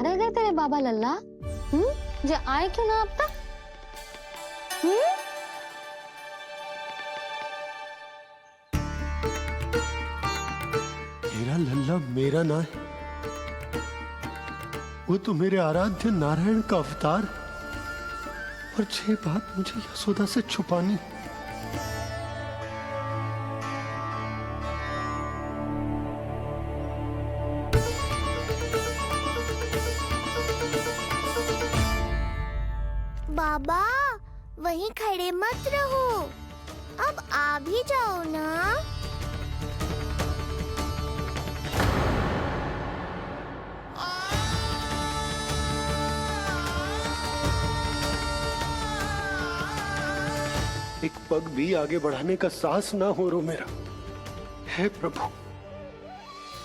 रह गए तेरे बाबा लल्ला? जे आए क्यों ना अब तक? मेरा लल्ला मेरा ना है, वो तो मेरे आराध्य नारायण का अवतार, और ये बात मुझे यशोदा से छुपानी। बाबा वहीं खड़े मत रहो, अब आ भी जाओ ना। एक पग भी आगे बढ़ाने का साहस ना हो रो मेरा। हे प्रभु,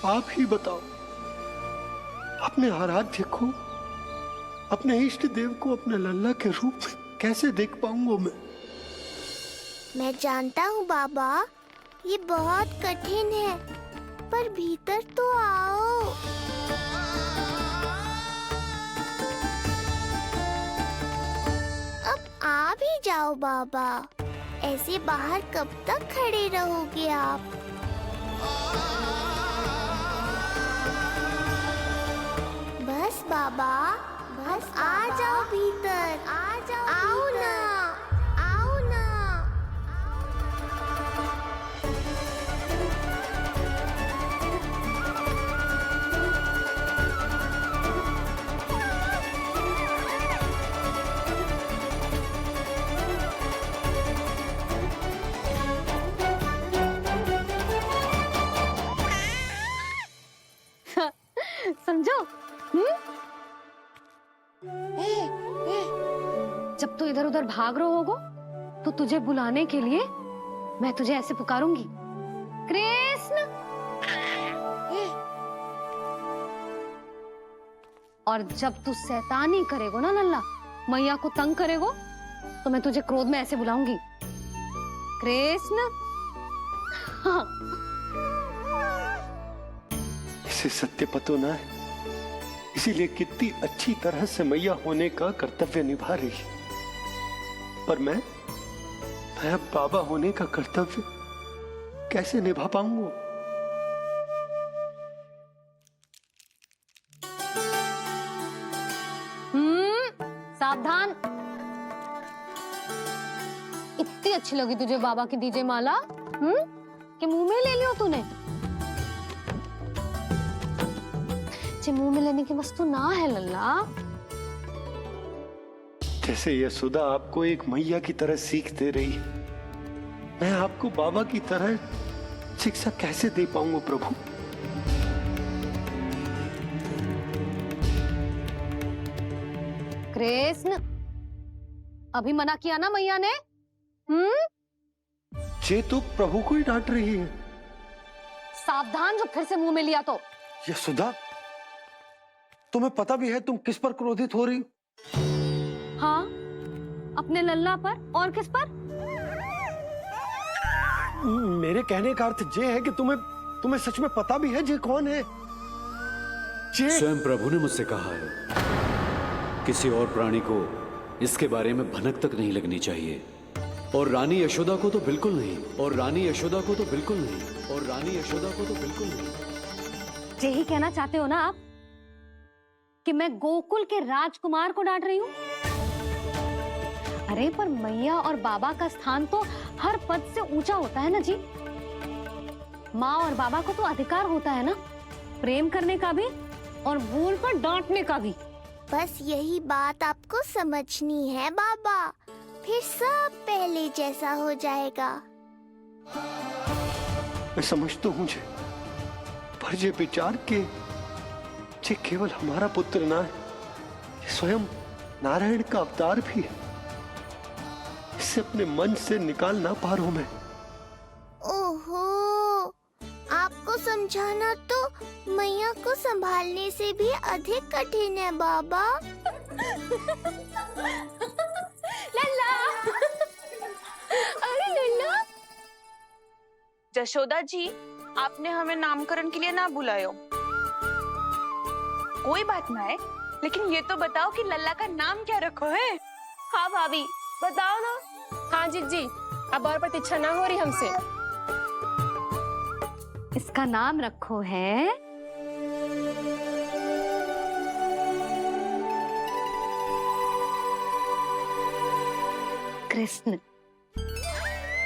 आप ही बताओ, अपने आराध्य को, अपने इष्ट देव को अपने लल्ला के रूप में कैसे देख पाऊंगा मैं? मैं जानता हूँ बाबा, ये बहुत कठिन है, पर भीतर तो आओ। अब आ भी जाओ बाबा, ऐसे बाहर कब तक खड़े रहोगे आप? बस बाबा, बस आ जाओ भीतर, आ जाओ, आओ ना, आओ ना। समझो? जब तू इधर उधर भाग रहा होगा तो तुझे बुलाने के लिए मैं तुझे ऐसे पुकारूंगी, कृष्ण। और जब तू शैतानी करेगो ना लल्ला, मैया को तंग करेगो, तो मैं तुझे क्रोध में ऐसे बुलाऊंगी, कृष्ण। हाँ। इसे सत्य पतो ना है, इसीलिए कितनी अच्छी तरह से मैया होने का कर्तव्य निभा रही है, पर मैं अब बाबा होने का कर्तव्य कैसे निभा पाऊंगा? सावधान। इतनी अच्छी लगी तुझे बाबा की दीजे माला, कि मुंह में ले लियो तूने? मुंह में लेने की वस्तु ना है लल्ला। जैसे यशोदा आपको एक मैया की तरह सीख दे रही है, मैं आपको बाबा की तरह शिक्षा कैसे दे पाऊंगा प्रभु? कृष्ण, अभी मना किया ना मैया ने? ये तो प्रभु को ही डांट रही है। सावधान, जो फिर से मुंह में लिया तो। यशोदा, तुम्हें पता भी है तुम किस पर क्रोधित हो रही? हाँ, अपने लल्ला पर, और किस पर? मेरे कहने का अर्थ ये है कि तुम्हें सच में पता भी है ये कौन है? स्वयं प्रभु ने मुझसे कहा है, किसी और प्राणी को इसके बारे में भनक तक नहीं लगनी चाहिए, और रानी यशोदा को तो बिल्कुल नहीं, और रानी यशोदा को तो बिल्कुल नहीं, और रानी यशोदा को तो बिल्कुल नहीं। यही कहना चाहते हो ना आप कि मैं गोकुल के राजकुमार को डांट रही हूँ? अरे पर मैया और बाबा का स्थान तो हर पद से ऊंचा होता है ना जी। माँ और बाबा को तो अधिकार होता है ना प्रेम करने का भी, और भूल पर डांटने का भी। बस यही बात आपको समझनी है बाबा, फिर सब पहले जैसा हो जाएगा। मैं समझ तो हूँ, पर ये विचार के ये केवल हमारा पुत्र ना है, ये स्वयं नारायण का अवतार भी है। इसे अपने मन से निकाल ना पा रहा हूं मैं। ओहो, आपको समझाना तो मैया को संभालने से भी अधिक कठिन है बाबा। लल्ला, अरे लल्ला। जशोदा जी, आपने हमें नामकरण के लिए ना बुलायो। कोई बात ना है, लेकिन ये तो बताओ कि लल्ला का नाम क्या रखो है? हाँ भाभी बताओ ना। हाँ जीजी, अब और प्रतीक्षा ना हो रही हमसे। इसका नाम रखो है कृष्ण।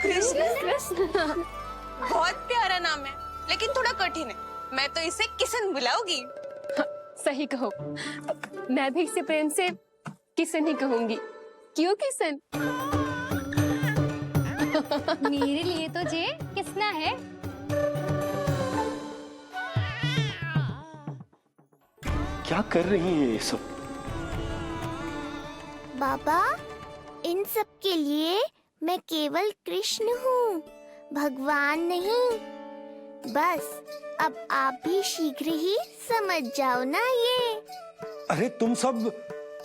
कृष्ण? कृष्ण बहुत प्यारा नाम है, लेकिन थोड़ा कठिन है। मैं तो इसे किशन बुलाऊंगी। सही कहो, मैं भी इसे प्रेम से किशन ही कहूंगी। क्यों किशन? मेरे लिए तो जे किसना है। क्या कर रही हैं ये सब? बाबा, इन सब के लिए मैं केवल कृष्ण हूँ, भगवान नहीं। बस अब आप भी शीघ्र ही समझ जाओ ना ये। अरे तुम सब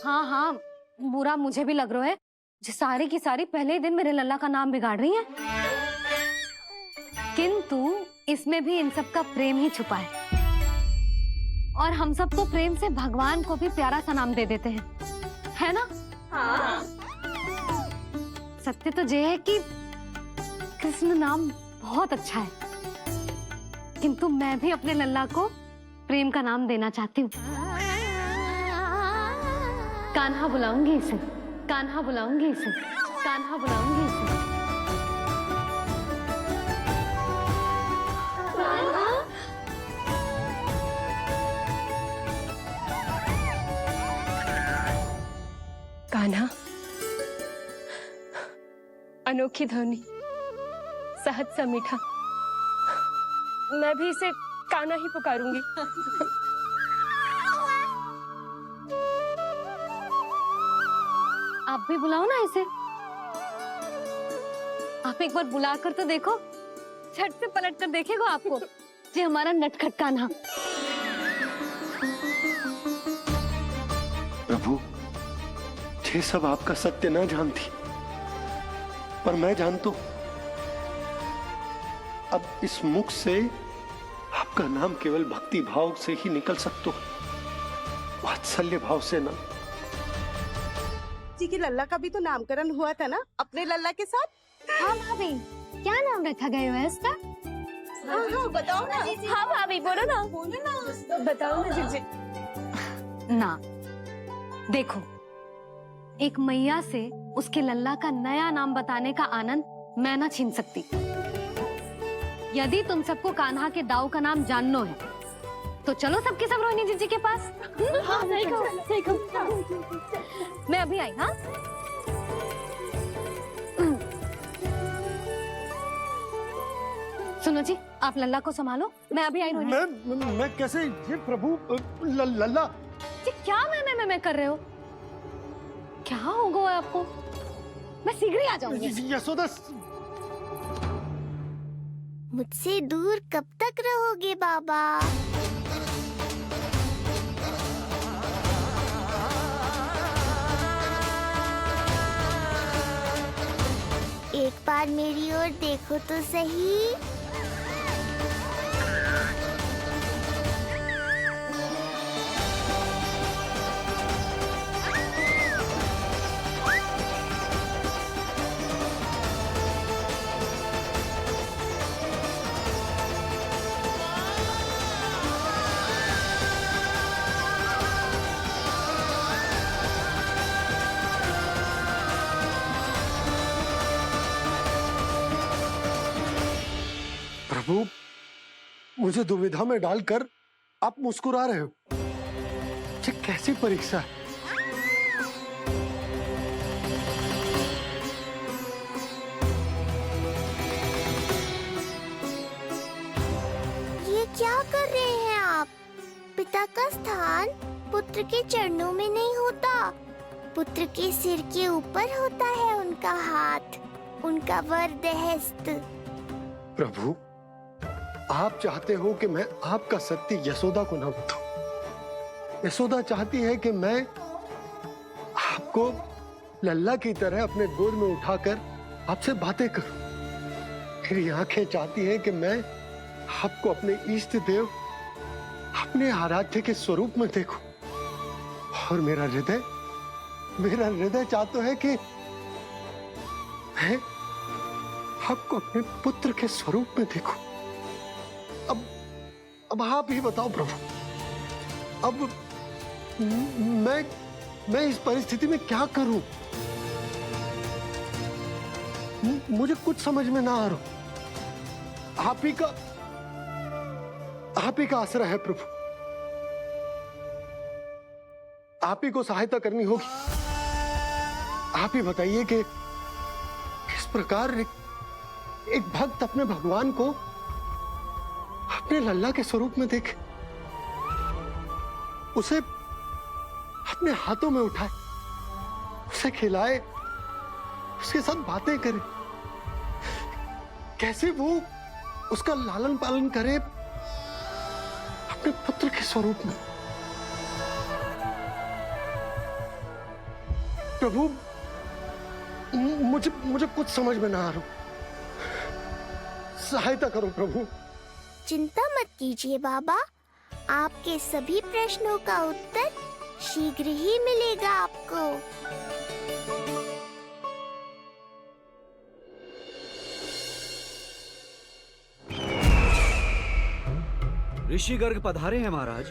हाँ हाँ, बुरा मुझे भी लग रहा है, जो सारी की सारी पहले ही दिन मेरे लल्ला का नाम बिगाड़ रही है। किंतु इसमें भी इन सब का प्रेम ही छुपा है, और हम सब तो प्रेम से भगवान को भी प्यारा सा नाम दे देते हैं, है ना? हाँ। सत्य तो ये है कि कृष्ण नाम बहुत अच्छा है, किंतु मैं भी अपने लल्ला को प्रेम का नाम देना चाहती हूँ। कान्हा बुलाऊंगी इसे, कान्हा बुलाऊंगी इसे, कान्हा बुलाऊंगी इसे। कान्हा, अनोखी ध्वनि, सहज सा मीठा, मैं भी इसे कान्हा ही पुकारूंगी। आप भी बुलाओ ना इसे। आप एक बार बुलाकर तो देखो, झट से पलट कर देखेगा आपको ये हमारा नटखट कान्हा। प्रभु, ये सब आपका सत्य ना जानती, पर मैं जानता हूं। अब इस मुख से आपका नाम केवल भक्ति भाव से ही निकल सकता है, वात्सल्य भाव से ना। जी की लल्ला का भी तो नामकरण हुआ था ना अपने लल्ला के साथ। हाँ भाभी, क्या नाम रखा गया है इसका? हाँ, बताओ ना। हाँ भाभी, बोलो ना। बोलो ना। बताओ ना जीजी। ना, देखो, एक मैया से उसके लल्ला का नया नाम बताने का आनंद मैं ना छीन सकती। यदि तुम सबको कान्हा के दाऊ का नाम जानना है, तो चलो सबके सब रोहिणी जीजी के पास। हाँ, सही कहो, सही कहो। मैं अभी आई। हाँ, सुनो जी, आप लल्ला को संभालो, मैं अभी आई। रोहिणी, मैं कैसे? ये प्रभु लल्ला। जी क्या मैं कर रहे हो? क्या हो गया आपको? मैं शीघ्र ही आ जाऊंगी। यशोदा, मुझसे दूर कब तक रहोगे बाबा? एक बार मेरी ओर देखो तो सही। प्रभु, मुझे दुविधा में डालकर आप मुस्कुरा रहे हो। ये कैसी परीक्षा है? ये क्या कर रहे हैं आप? पिता का स्थान पुत्र के चरणों में नहीं होता, पुत्र के सिर के ऊपर होता है उनका हाथ, उनका वरदहस्त। प्रभु, आप चाहते हो कि मैं आपका सत्य यशोदा को ना बताऊं। यशोदा चाहती है कि मैं आपको लल्ला की तरह अपने गोद में उठाकर आपसे बातें करूं। मेरी आंखें चाहती हैं कि मैं आपको अपने इष्ट देव, अपने आराध्य के स्वरूप में देखूं। और मेरा हृदय चाहता है कि मैं आपको अपने पुत्र के स्वरूप में देखूं। अब आप ही बताओ प्रभु, अब मैं इस परिस्थिति में क्या करूं? मुझे कुछ समझ में ना आ रहा। आप ही का आसरा है प्रभु, आप ही को सहायता करनी होगी। आप ही बताइए कि किस प्रकार एक भक्त अपने भगवान को अपने लल्ला के स्वरूप में देखे, उसे अपने हाथों में उठाए, उसे खिलाए, उसके साथ बातें करे, कैसे वो उसका लालन पालन करे अपने पुत्र के स्वरूप में। प्रभु, मुझे कुछ समझ में ना आ रहा। सहायता करो प्रभु। चिंता मत कीजिए बाबा, आपके सभी प्रश्नों का उत्तर शीघ्र ही मिलेगा आपको। ऋषि गर्ग पधारे हैं महाराज।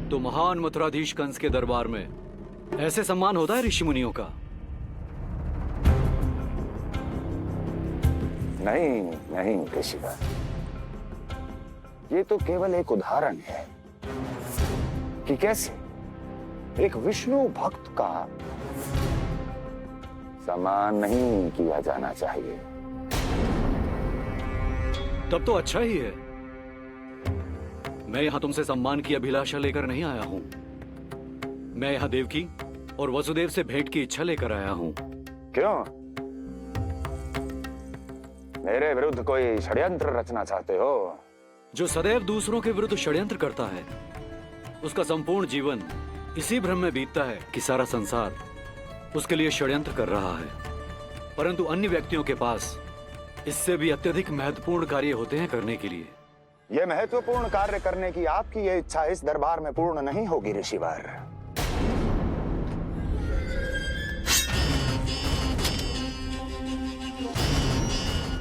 तो महान मथुराधीश कंस के दरबार में ऐसे सम्मान होता है ऋषि मुनियों का? नहीं नहीं ऋषिवर, ये तो केवल एक उदाहरण है कि कैसे एक विष्णु भक्त का सम्मान नहीं किया जाना चाहिए। तब तो अच्छा ही है। मैं यहां तुमसे सम्मान की अभिलाषा लेकर नहीं आया हूं। मैं यहां देवकी और वसुदेव से भेंट की इच्छा लेकर आया हूं। क्यों? मेरे विरुद्ध कोई षड्यंत्र रचना चाहते हो? जो सदैव दूसरों के विरुद्ध षड्यंत्र करता है, उसका संपूर्ण जीवन इसी भ्रम में बीतता है कि सारा संसार उसके लिए षड्यंत्र कर रहा है। परंतु अन्य व्यक्तियों के पास इससे भी अत्यधिक महत्वपूर्ण कार्य होते हैं करने के लिए। यह महत्वपूर्ण कार्य करने की आपकी यह इच्छा इस दरबार में पूर्ण नहीं होगी ऋषिवर।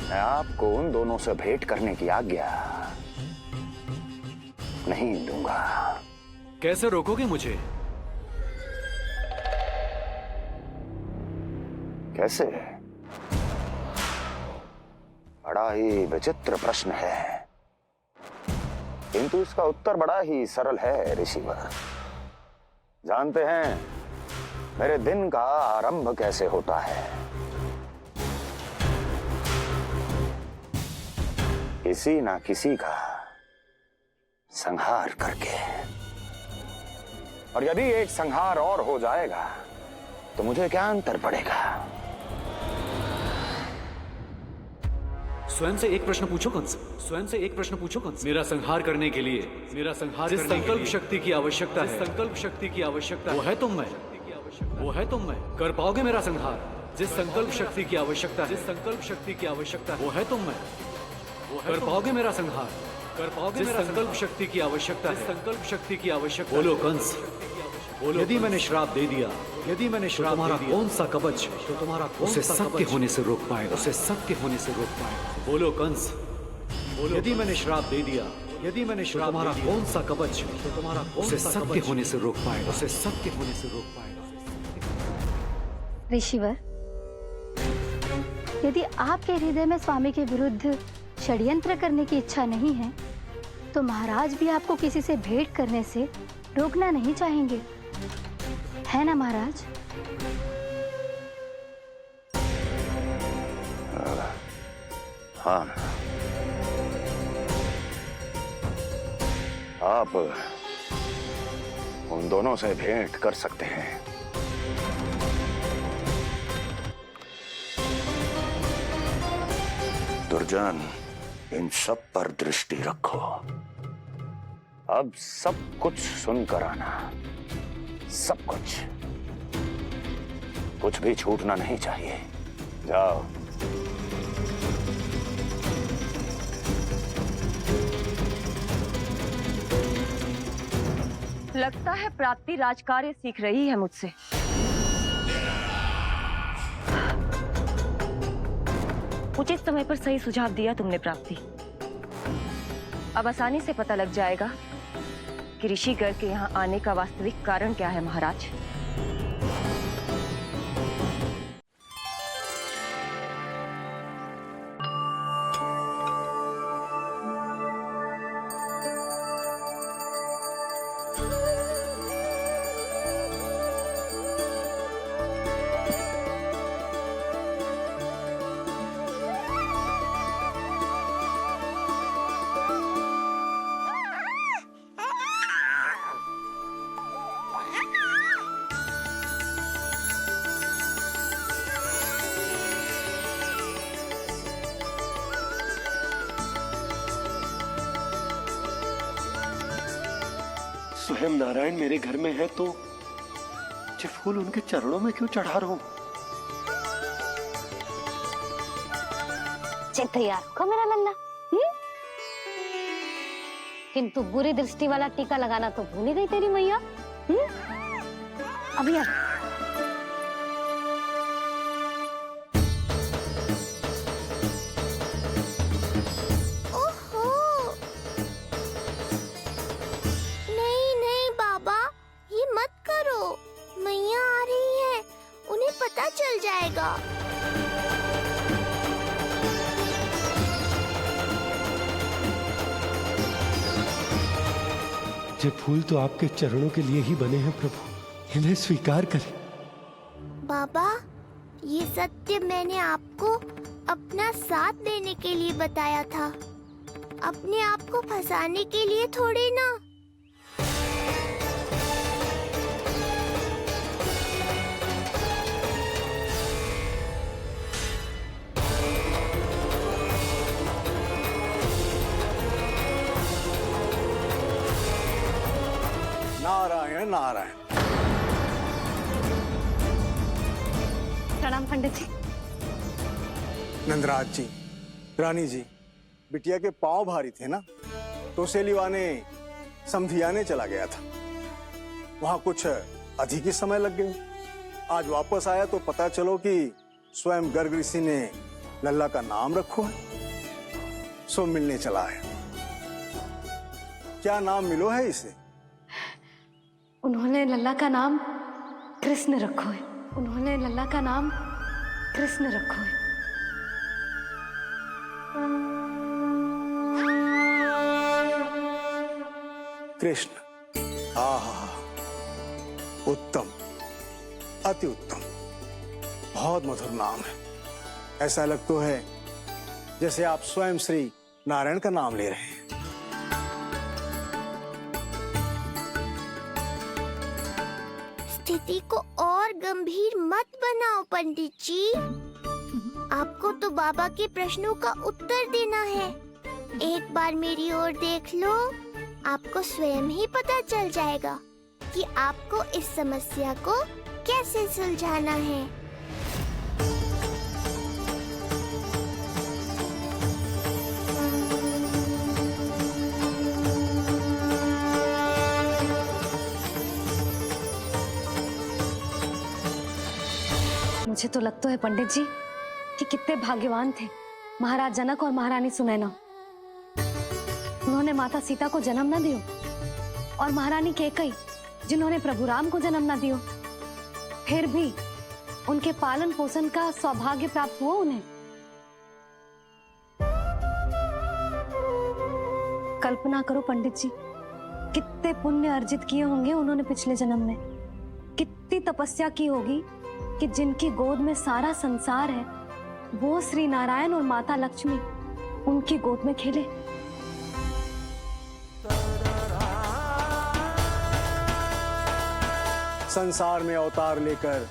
मैं आपको उन दोनों से भेंट करने की आज्ञा नहीं दूंगा। कैसे रोकोगे मुझे? कैसे? बड़ा ही विचित्र प्रश्न है, किंतु इसका उत्तर बड़ा ही सरल है ऋषिवर। जानते हैं मेरे दिन का आरंभ कैसे होता है? किसी ना किसी का संहार करके। और यदि एक संहार और हो जाएगा तो मुझे क्या अंतर पड़ेगा? स्वयं से एक प्रश्न पूछो कंस। स्वयं से एक प्रश्न पूछो कंस। मेरा संहार करने के लिए, जिस संकल्प शक्ति की आवश्यकता है, संकल्प शक्ति की आवश्यकता वो है तुम में, वो है तुम में। कर पाओगे मेरा संहार? जिस संकल्प शक्ति की आवश्यकता है, जिस संकल्प शक्ति की आवश्यकता वो है तुम में, वो कर पाओगे मेरा संहार? कर पाओगे मेरा संकल्प शक्ति की आवश्यकता है, संकल्प शक्ति की आवश्यकता। बोलो कंस, बोलो। यदि मैंने श्राप दे दिया, यदि मैंने श्राप तुम्हारा कौन सा कवच तो तुम्हारा उसे सत्य होने से रोक पाएगा? उसे सत्य होने से रोक पाएगा? बोलो कंस, बोलो। यदि मैंने श्राप दे दिया, यदि मैंने श्राप तुम्हारा कौन सा कवच तो तुम्हारा उसे सत्य होने से रोक पाएगा? उसे सत्य होने से रोक पाएगा? ऋषिवर, यदि आपके हृदय में स्वामी के विरुद्ध षड्यंत्र करने की इच्छा नहीं है, तो महाराज भी आपको किसी से भेंट करने से रोकना नहीं चाहेंगे, है ना महाराज? हाँ, आप उन दोनों से भेंट कर सकते हैं। दुर्जन, इन सब पर दृष्टि रखो। अब सब कुछ सुनकर आना, सब कुछ भी छूटना नहीं चाहिए। जाओ। लगता है प्राप्ति राजकार्य सीख रही है मुझसे। उचित समय पर सही सुझाव दिया तुमने प्राप्ति। अब आसानी से पता लग जाएगा कि ऋषिगढ़ के यहाँ आने का वास्तविक कारण क्या है महाराज। स्वयं नारायण मेरे घर में है तो ये फूल उनके चरणों में क्यों चढ़ा रहा हूं? तैयार को मेरा लल्ला। किंतु बुरी दृष्टि वाला टीका लगाना तो भूल ही गई तेरी मैया। अभी चल जाएगा। ये फूल तो आपके चरणों के लिए ही बने हैं प्रभु, इन्हें स्वीकार करें। बाबा, ये सत्य मैंने आपको अपना साथ देने के लिए बताया था, अपने आप को फंसाने के लिए थोड़ी ना। नारायण नारायण। प्रणाम पंडित जी। नंदराज जी, रानी जी, बिटिया के पांव भारी थे ना, तो उसे लिवाने समधियाने चला गया था। वहां कुछ अधिक ही समय लग गया। आज वापस आया तो पता चलो कि स्वयं गर्ग ऋषि ने लल्ला का नाम रखो है, सो मिलने चला है। क्या नाम मिलो है इसे? उन्होंने लल्ला का नाम कृष्ण रखो है। उन्होंने लल्ला का नाम कृष्ण रखो है। कृष्ण, आहा, उत्तम, अति उत्तम, बहुत मधुर नाम है। ऐसा लग तो है जैसे आप स्वयं श्री नारायण का नाम ले रहे हैं। स्थिति को और गंभीर मत बनाओ पंडित जी। आपको तो बाबा के प्रश्नों का उत्तर देना है। एक बार मेरी ओर देख लो, आपको स्वयं ही पता चल जाएगा कि आपको इस समस्या को कैसे सुलझाना है। मुझे तो लगता है पंडित जी कि कितने भाग्यवान थे महाराज जनक और महारानी सुनैना। उन्होंने माता सीता को जन्म न दियो और महारानी कैकई जिन्होंने प्रभु राम को जन्म न दियो, फिर भी उनके पालन पोषण का सौभाग्य प्राप्त हुआ उन्हें। कल्पना करो पंडित जी, कितने पुण्य अर्जित किए होंगे उन्होंने पिछले जन्म में, कितनी तपस्या की होगी कि जिनकी गोद में सारा संसार है वो श्री नारायण और माता लक्ष्मी उनकी गोद में खेले। संसार में अवतार लेकर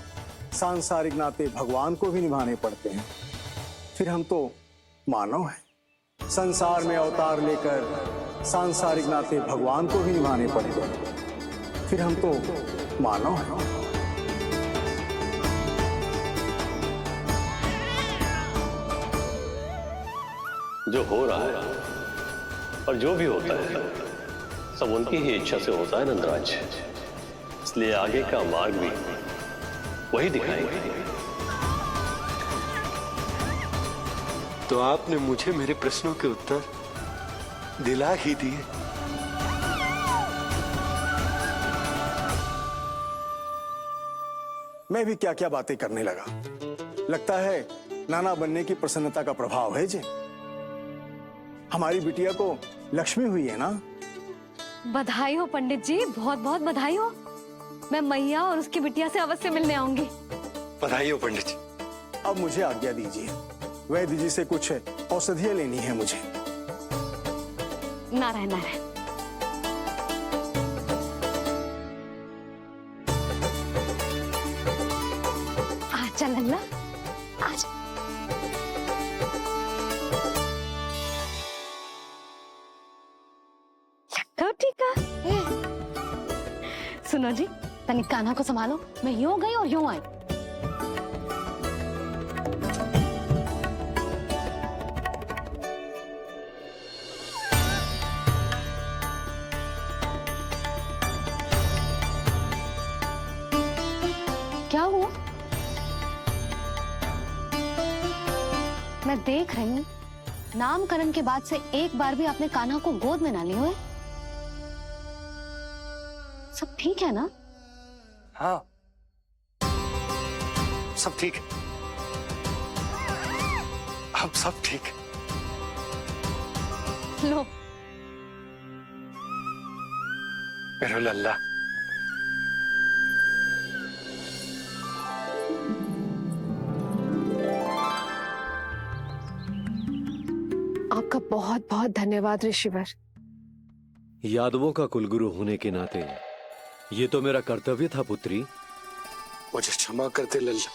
सांसारिक नाते भगवान को भी निभाने पड़ते हैं, फिर हम तो मानव हैं। संसार में अवतार लेकर सांसारिक नाते भगवान को भी निभाने पड़ते हैं, फिर हम तो मानव हैं। जो हो रहा है और जो भी होता है सब उनकी ही इच्छा से होता है नंदराज, इसलिए आगे का मार्ग भी वही दिखाएंगे। तो आपने मुझे मेरे प्रश्नों के उत्तर दिला ही दिए। मैं भी क्या क्या बातें करने लगा। लगता है नाना बनने की प्रसन्नता का प्रभाव है जी। हमारी बिटिया को लक्ष्मी हुई है ना। बधाई हो पंडित जी, बहुत बहुत बधाई हो। मैं मैया और उसकी बिटिया से अवश्य मिलने आऊंगी। बधाई हो पंडित जी। अब मुझे आज्ञा दीजिए, वैद्य जी से कुछ औषधियां लेनी है मुझे। नारायण नारायण। आजा लल्ला, आजा। लगता ठीक है। सुनो जी, तनिक कान्हा को संभालो, मैं यूं गई और यूं आई। क्या हुआ? मैं देख रही हूँ नामकरण के बाद से एक बार भी आपने कान्हा को गोद में ना ली हो। सब ठीक है ना? हाँ, सब ठीक है। अब सब ठीक है। लो मेरा लल्ला। आपका बहुत बहुत धन्यवाद ऋषिवर। यादवों का कुलगुरु होने के नाते ये तो मेरा कर्तव्य था पुत्री। मुझे क्षमा कर दे लल्ला।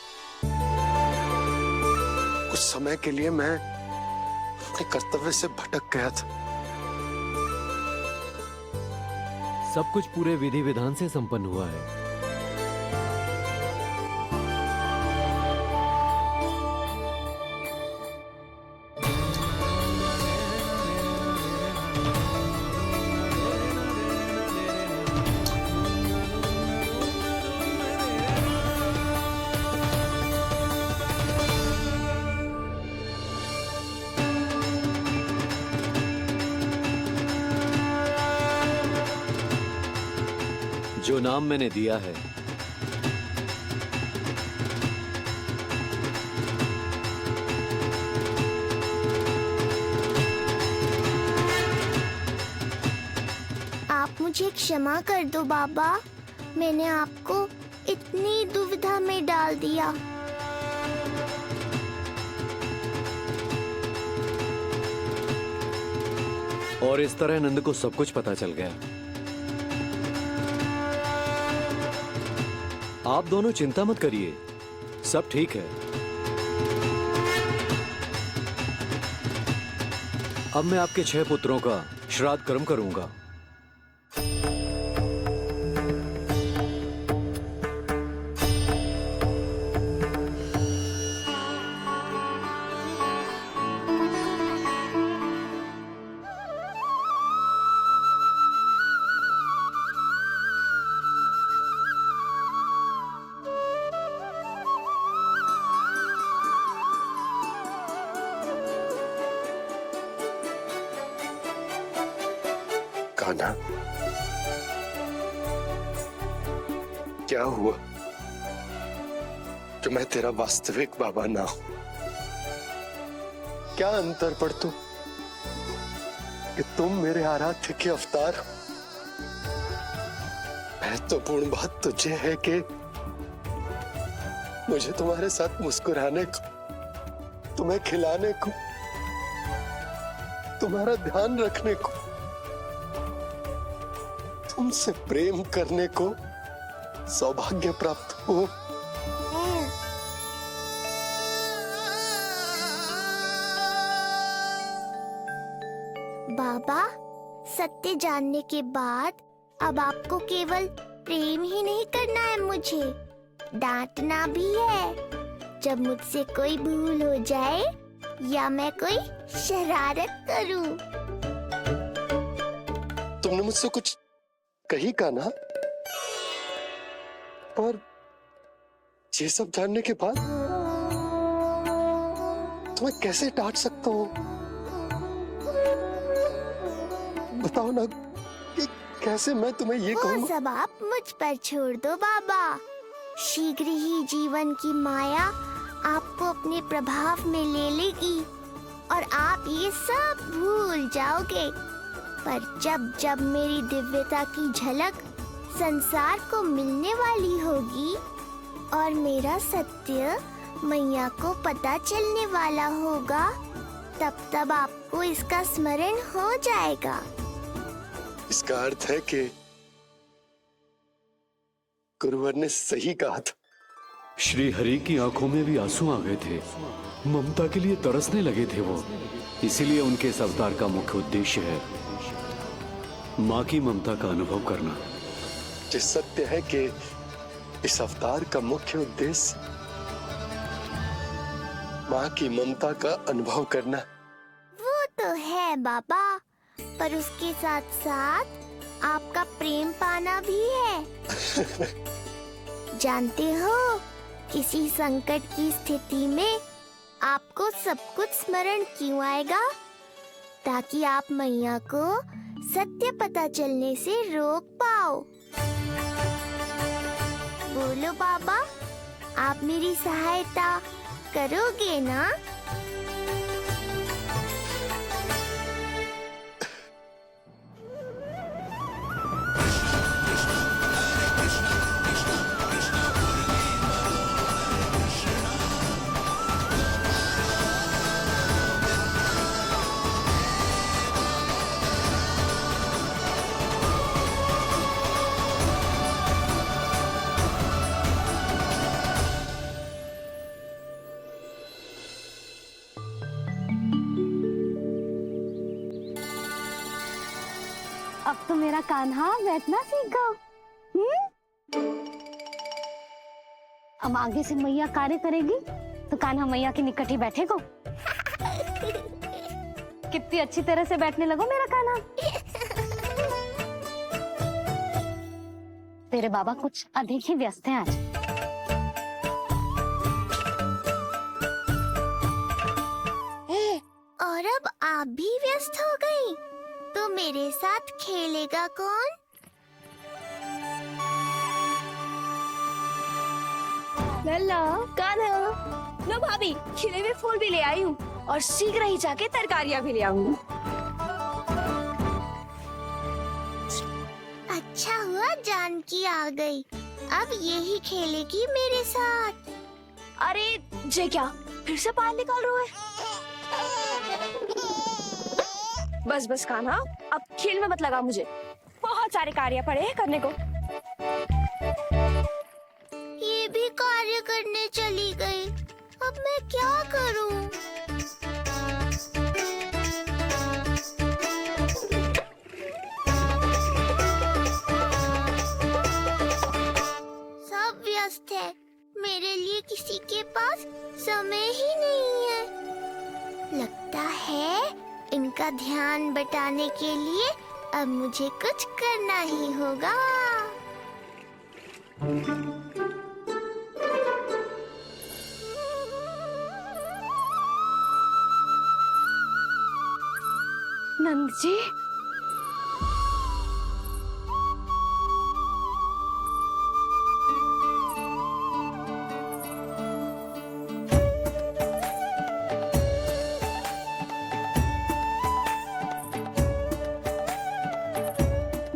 कुछ समय के लिए मैं अपने कर्तव्य से भटक गया था। सब कुछ पूरे विधि विधान से संपन्न हुआ है। जो नाम मैंने दिया है आप मुझे क्षमा कर दो बाबा, मैंने आपको इतनी दुविधा में डाल दिया। और इस तरह नंद को सब कुछ पता चल गया। आप दोनों चिंता मत करिए, सब ठीक है। अब मैं आपके 6 पुत्रों का श्राद्ध कर्म करूंगा। कान्हा, क्या हुआ जो मैं तेरा वास्तविक बाबा ना हूं? क्या अंतर पड़ तू कि तुम मेरे आराध्य के अवतार हो? महत्वपूर्ण बात तुझे है कि मुझे तुम्हारे साथ मुस्कुराने को, तुम्हें खिलाने को, तुम्हारा ध्यान रखने को, तुमसे प्रेम करने को सौभाग्य प्राप्त हो। बाबा, सत्य जानने के बाद अब आपको केवल प्रेम ही नहीं करना है, मुझे डांटना भी है जब मुझसे कोई भूल हो जाए या मैं कोई शरारत करूं। तुमने मुझसे कुछ कही का ना, पर ये सब जानने के बाद तुम्हें कैसे डांट सकता हूँ? बताओ ना कि कैसे मैं तुम्हें ये वो कहूँ? सब आप मुझ पर छोड़ दो बाबा। शीघ्र ही जीवन की माया आपको अपने प्रभाव में ले लेगी और आप ये सब भूल जाओगे। पर जब जब मेरी दिव्यता की झलक संसार को मिलने वाली होगी और मेरा सत्य मैया को पता चलने वाला होगा, तब तब आपको इसका स्मरण हो जाएगा। इसका अर्थ है कि गुरुवर ने सही कहा था। श्री हरि की आंखों में भी आंसू आ गए थे। ममता के लिए तरसने लगे थे वो। इसीलिए उनके इस अवतार का मुख्य उद्देश्य है माँ की ममता का अनुभव करना। ये सत्य है कि इस अवतार का मुख्य उद्देश्य माँ की ममता का अनुभव करना। वो तो है बाबा, पर उसके साथ साथ आपका प्रेम पाना भी है। जानते हो, किसी संकट की स्थिति में आपको सब कुछ स्मरण क्यों आएगा? ताकि आप मैया को सत्य पता चलने से रोक पाओ। बोलो बाबा, आप मेरी सहायता करोगे ना? अब तो मेरा कान्हा बैठना सीख गया। अब आगे से मैया कार्य करेगी तो कान्हा मैया के निकट ही बैठेगा। कितनी अच्छी तरह से बैठने लगो मेरा कान्हा। तेरे बाबा कुछ अधिक ही व्यस्त हैं आज। और अब आप भी व्यस्त हो गई, तो मेरे साथ खेलेगा कौन? लल्ला, कान्हा, लो भाभी, खिले हुए फूल भी ले आई हूँ और शीघ्र ही जाके तरकारियाँ भी ले आऊंगी। अच्छा हुआ जानकी आ गई, अब यही खेलेगी मेरे साथ। अरे जे क्या, फिर से पानी निकाल रहे हो? बस बस कान्हा, अब खेल में मत लगा मुझे। बहुत सारे कार्य पड़े हैं करने को। ये भी कार्य करने चली गई, अब मैं क्या करूं? सब व्यस्त है, मेरे लिए किसी के पास समय ही नहीं है। लगता है इनका ध्यान बटाने के लिए अब मुझे कुछ करना ही होगा। नंद जी,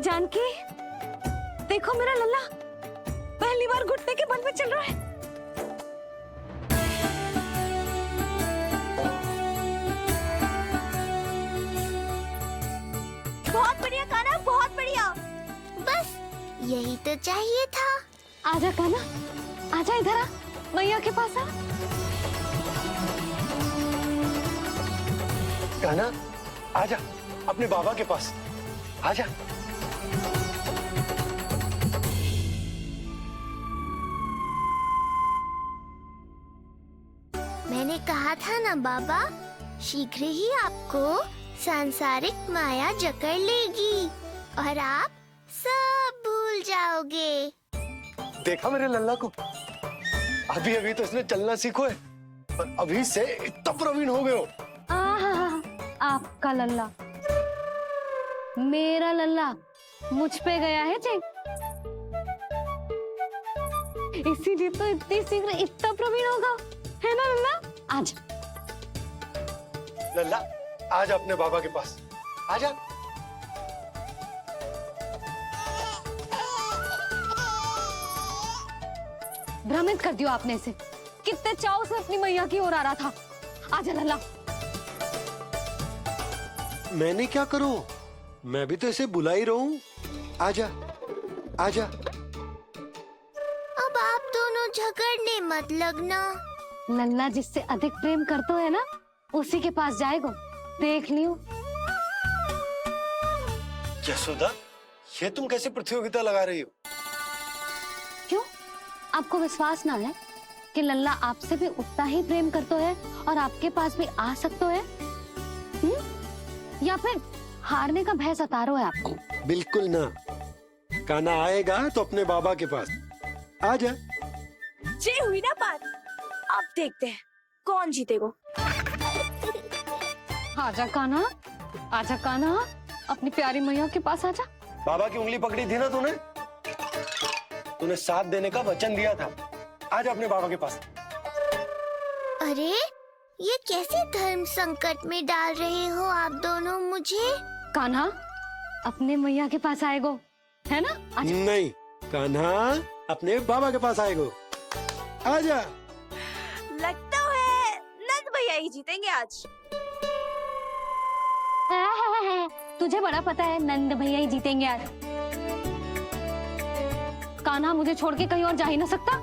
जानकी, देखो मेरा लल्ला पहली बार घुटने के बल पे चल रहा है। बहुत बढ़िया कान्हा, बहुत बढ़िया। बस यही तो चाहिए था। आजा कान्हा, आजा इधर आ, मैया के पास आ। कान्हा, आजा अपने बाबा के पास, आजा। मैंने कहा था ना बाबा, शीघ्र ही आपको सांसारिक माया जकड़ लेगी और आप सब भूल जाओगे। देखा मेरे लल्ला को, अभी अभी तो इसने चलना सीखो है, पर अभी से इतना प्रवीण हो गए हो। आपका लल्ला, मेरा लल्ला मुझ पे गया है जी, इसीलिए तो इतनी शीघ्र इतना प्रवीण होगा, है ना लल्ला? आजा लल्ला, आजा अपने बाबा के पास, आजा। भ्रमित कर दियो आपने इसे, कितने चाव से अपनी मैया की ओर आ रहा था। आजा लल्ला। मैंने क्या करूं, मैं भी तो इसे बुला ही रहा हूं। आजा, आजा। अब आप दोनों झगड़ने मत लगना। लल्ला जिससे अधिक प्रेम करते है ना, उसी के पास जाएगो, देख लियो। यशोदा, ये तुम कैसे प्रतियोगिता लगा रही हो? क्यों, आपको विश्वास ना है कि लल्ला आपसे भी उतना ही प्रेम करता है और आपके पास भी आ सकता है? या फिर हारने का भय सता रहा है आपको? बिल्कुल ना, कान्हा आएगा तो अपने बाबा के पास, आजा। जे हुई ना बात, अब देखते हैं कौन जीतेगा। आजा कान्हा, आजा कान्हा, अपनी प्यारी मैया के पास आजा। बाबा की उंगली पकड़ी थी ना तूने, तूने साथ देने का वचन दिया था, आजा अपने बाबा के पास। अरे ये कैसे धर्म संकट में डाल रहे हो आप दोनों मुझे? कान्हा अपने मैया के पास आएगो, है ना? आजा। नहीं, कान्हा अपने बाबा के पास आएगो, आजा। लगता है नंद भैया ही जीतेंगे आज। तुझे बड़ा पता है नंद भैया ही जीतेंगे आज। कान्हा मुझे छोड़ के कहीं और जा ही ना सकता।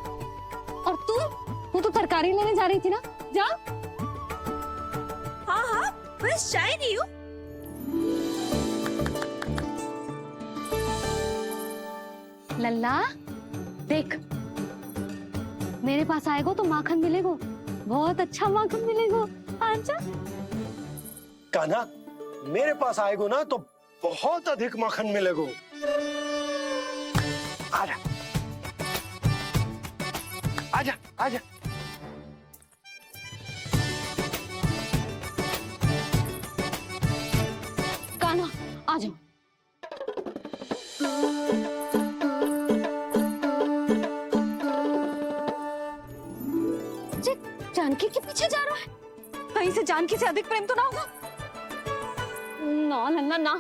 और तू तो तरकारी लेने जा रही थी ना, जा। हाँ हाँ, बस जा ही रही हूँ। लल्ला देख, मेरे पास आएगो तो माखन मिलेगो, बहुत अच्छा माखन मिलेगो, आजा। कान्हा मेरे पास आएगो ना तो बहुत अधिक माखन मिलेगो, आजा, आजा, आजा। कान्हा आ जाओ। जानकी के पीछे जा रहा है, कहीं से जानकी से अधिक प्रेम तो ना होगा? ना लल्ला ना।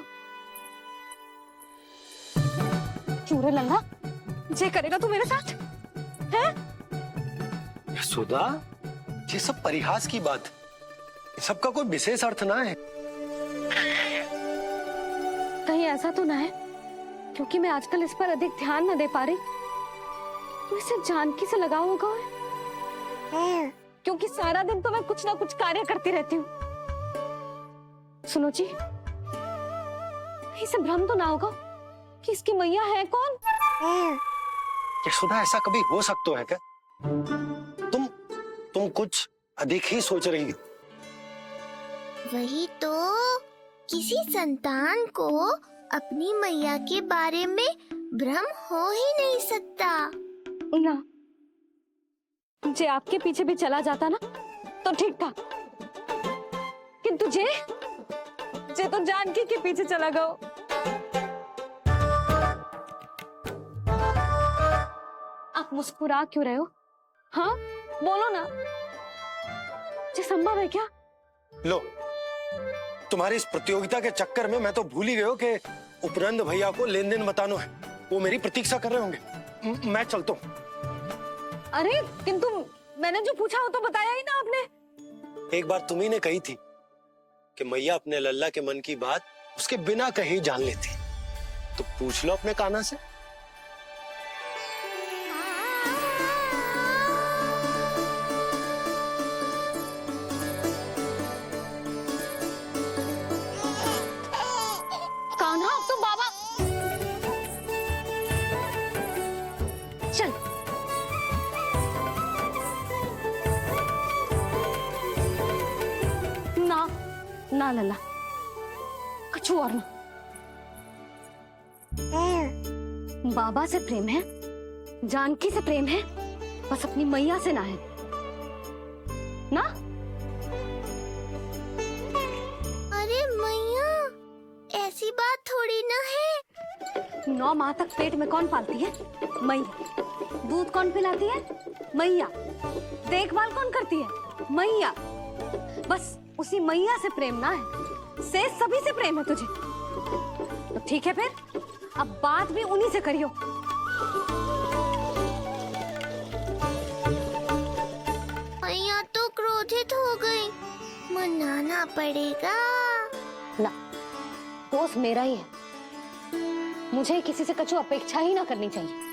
क्यों रे लल्ला, जे करेगा तू मेरे साथ है? यशोदा, ये सब परिहास की बात, सबका कोई विशेष अर्थ ना है। कहीं ऐसा तो ना है क्योंकि मैं आजकल इस पर अधिक ध्यान न दे पा रही तो इसे जानकी से लगाव होगा है? क्योंकि सारा दिन तो मैं कुछ ना कुछ कार्य करती रहती हूँ। सुनो जी, इसे भ्रम तो ना होगा कि इसकी मैया है कौन? यशोदा, ऐसा कभी हो सकता है क्या? तुम कुछ अधिक ही सोच रही हो। वही तो, किसी संतान को अपनी मैया के बारे में भ्रम हो ही नहीं सकता। ना, जे आपके पीछे भी चला जाता ना तो ठीक था, किंतु जे तो जानकी के पीछे चला गया। आप मुस्कुरा क्यों रहे हो? हाँ बोलो ना, ये संभव है क्या? लो, तुम्हारी इस प्रतियोगिता के चक्कर में मैं तो भूल ही गया कि उपनंद भैया को लेन देन बताना है, वो मेरी प्रतीक्षा कर रहे होंगे। मैं चलता हूँ। अरे किंतु मैंने जो पूछा वो तो बताया ही ना आपने। एक बार तुम्ही ने कही थी कि मैया अपने लल्ला के मन की बात उसके बिना कहीं जान लेती, तो पूछ लो अपने कान्हा से। ना लल्ला, कछु और ना। बाबा से प्रेम है, जानकी से प्रेम है, बस अपनी मैया से ना है ना। अरे मैया, ऐसी बात थोड़ी ना है। 9 माह तक पेट में कौन पालती है? मैया। दूध कौन पिलाती है? मैया। देखभाल कौन करती है? मैया। बस उसी मैया से प्रेम ना है, से सभी से प्रेम है तुझे। तो ठीक है फिर, अब बात भी उन्हीं से करियो। मैया तो क्रोधित हो गई, मनाना पड़ेगा। ना, दोस्त मेरा ही है, मुझे किसी से कछु अपेक्षा ही ना करनी चाहिए।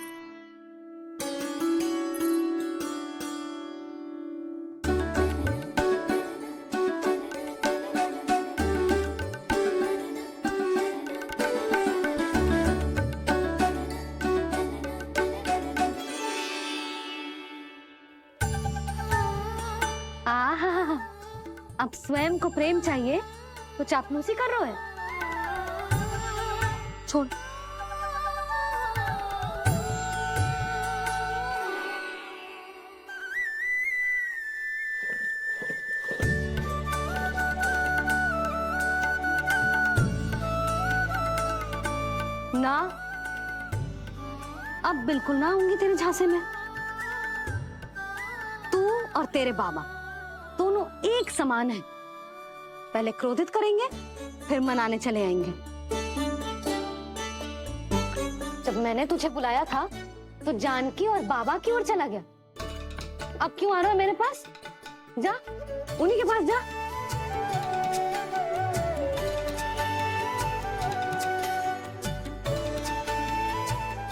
अब स्वयं को प्रेम चाहिए तो चापलूसी कर रहे हो? छोड़। ना, अब बिल्कुल ना आऊंगी तेरे झांसे में। तू और तेरे बाबा दोनों एक समान हैं। पहले क्रोधित करेंगे, फिर मनाने चले आएंगे। जब मैंने तुझे बुलाया था तो जानकी और बाबा की ओर चला गया। अब क्यों आ रहा है मेरे पास? जा, उन्हीं के पास जा।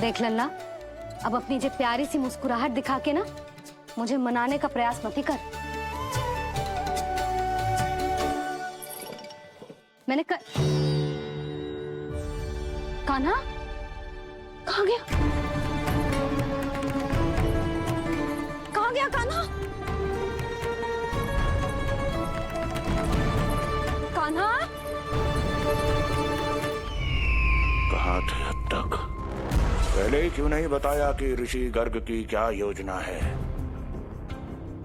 देख लल्ला, अब अपनी जे प्यारी सी मुस्कुराहट दिखा के ना मुझे मनाने का प्रयास मत ही कर। मैंने कान्हा कहाँ गया? कहाँ गया कान्हा? कान्हा कहाँ थे अब तक? पहले ही क्यों नहीं बताया कि ऋषि गर्ग की क्या योजना है?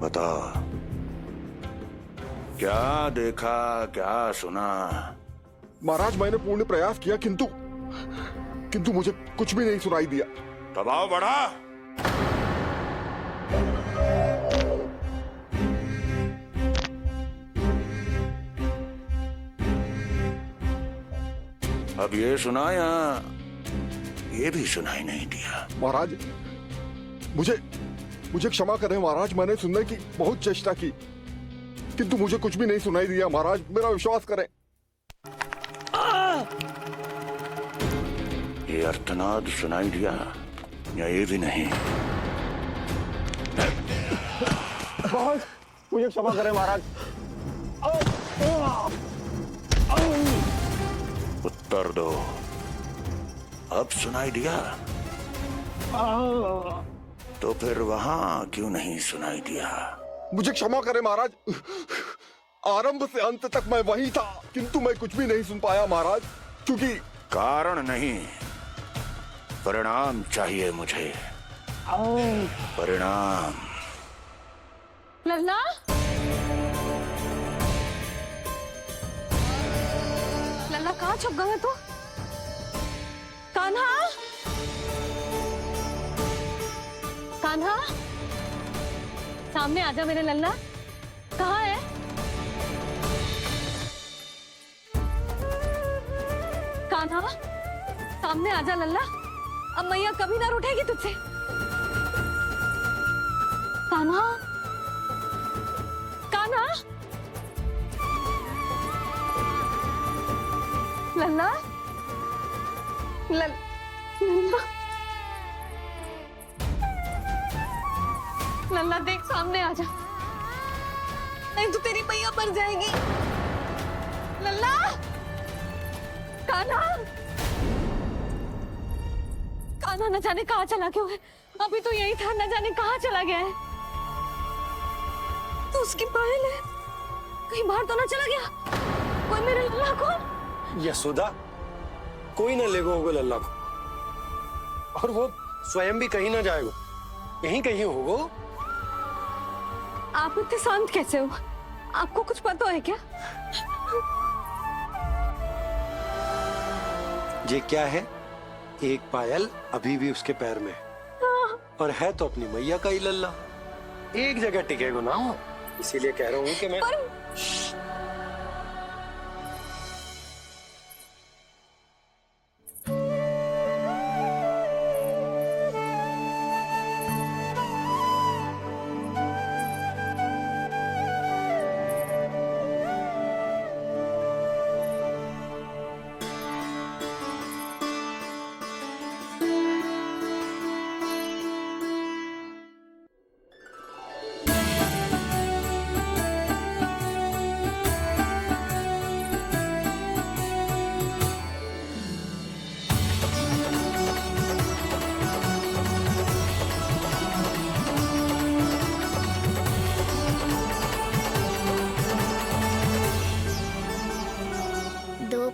बता, क्या देखा, क्या सुना? महाराज, मैंने पूर्ण प्रयास किया, किंतु मुझे कुछ भी नहीं सुनाई दिया। दबाव बढ़ा। अब ये सुना या ये भी सुनाई नहीं दिया? महाराज, मुझे क्षमा करें महाराज, मैंने सुनने की बहुत चेष्टा की, किंतु मुझे कुछ भी नहीं सुनाई दिया। महाराज, मेरा विश्वास करें। ये अर्थनाद सुनाई दिया या ये भी नहीं? मुझे क्षमा करें महाराज। उत्तर दो, अब सुनाई दिया? तो फिर वहां क्यों नहीं सुनाई दिया? मुझे क्षमा करें महाराज, आरंभ से अंत तक मैं वही था, किंतु मैं कुछ भी नहीं सुन पाया महाराज, क्योंकि कारण नहीं, परिणाम चाहिए मुझे। परिणाम। लल्ला, लल्ला कहाँ छुप गए तू? कान्हा, कान्हा, सामने आजा मेरे लल्ला। कहाँ है? कान्हा, सामने आजा लल्ला। अब मैया कभी ना रूठेगी तुझसे। कान्हा, कान्हा, लल्ला, लल्ला, लल्ला देख, सामने आ जा, नहीं तो तेरी मैया मर जाएगी। लल्ला, कान्हा, कान्हा न जाने कहाँ चला गया है। अभी तो यही था, न जाने कहाँ चला गया है। तो उसकी पायल है, कहीं बाहर तो ना चला गया? कोई मेरे लल्ला को। यशोदा, कोई ना लेगो होगा लल्ला को, और वो स्वयं भी कहीं ना जाएगो, यहीं कहीं होगो। आप इतने शांत कैसे हो? आपको कुछ पता है क्या? ये क्या है? एक पायल अभी भी उसके पैर में है, और है तो अपनी मैया का ही लल्ला, एक जगह टिकेगो ना हो, इसीलिए कह रहा हूँ कि मैं